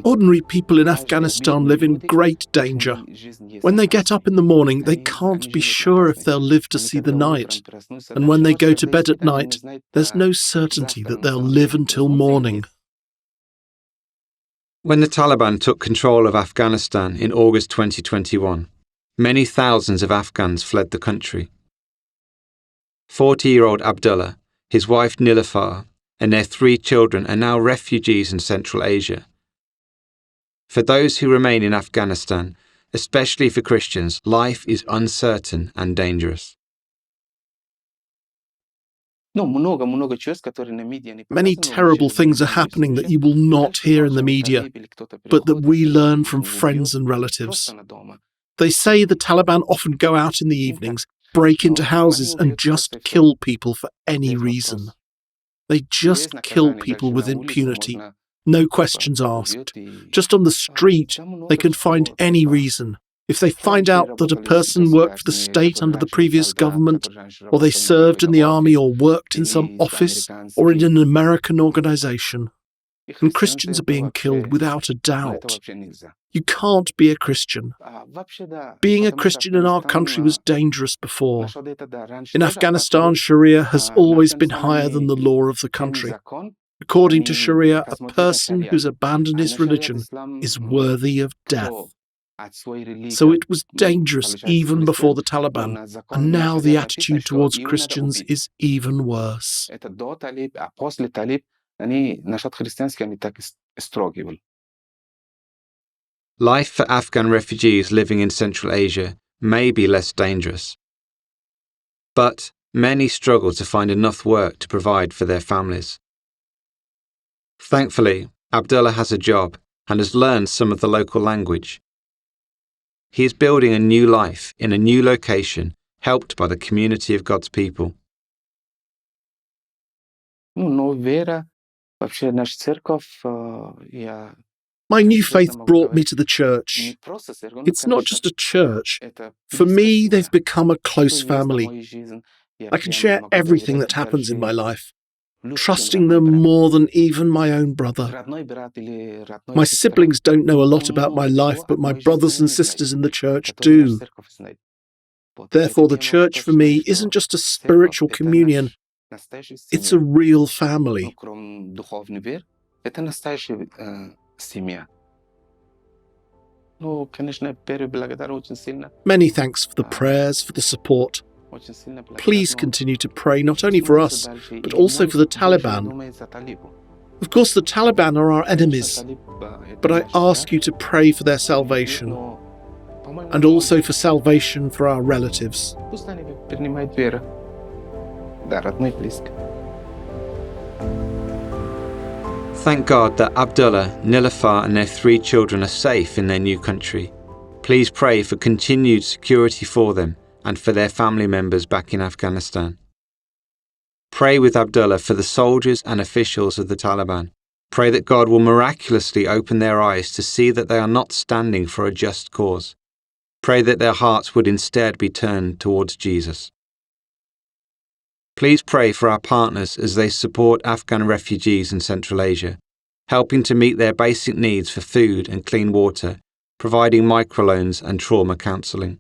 Ordinary people in Afghanistan live in great danger. When they get up in the morning, they can't be sure if they'll live to see the night. And when they go to bed at night, there's no certainty that they'll live until morning. When the Taliban took control of Afghanistan in August 2021, many thousands of Afghans fled the country. 40-year-old Abdulla, his wife Nilufar, and their 3 children are now refugees in Central Asia. For those who remain in Afghanistan, especially for Christians, life is uncertain and dangerous. Many terrible things are happening that you will not hear in the media, but that we learn from friends and relatives. They say the Taliban often go out in the evenings, break into houses and just kill people for any reason. They just kill people with impunity, no questions asked. Just on the street, they can find any reason. If they find out that a person worked for the state under the previous government, or they served in the army or worked in some office or in an American organization. And Christians are being killed without a doubt. You can't be a Christian. Being a Christian in our country was dangerous before. In Afghanistan, Sharia has always been higher than the law of the country. According to Sharia, a person who's abandoned his religion is worthy of death. So it was dangerous even before the Taliban, and now the attitude towards Christians is even worse. Life for Afghan refugees living in Central Asia may be less dangerous, but many struggle to find enough work to provide for their families. Thankfully, Abdulla has a job and has learned some of the local language. He is building a new life in a new location, helped by the community of God's people. My new faith brought me to the church. It's not just a church. For me, they've become a close family. I can share everything that happens in my life, trusting them more than even my own brother. My siblings don't know a lot about my life, but my brothers and sisters in the church do. Therefore, the church for me isn't just a spiritual communion, it's a real family. Many thanks for the prayers, for the support. Please continue to pray not only for us, but also for the Taliban. Of course, the Taliban are our enemies, but I ask you to pray for their salvation, and also for salvation for our relatives. Thank God that Abdulla, Nilufar and their 3 children are safe in their new country. Please pray for continued security for them and for their family members back in Afghanistan. Pray with Abdulla for the soldiers and officials of the Taliban. Pray that God will miraculously open their eyes to see that they are not standing for a just cause. Pray that their hearts would instead be turned towards Jesus. Please pray for our partners as they support Afghan refugees in Central Asia, helping to meet their basic needs for food and clean water, providing microloans and trauma counselling.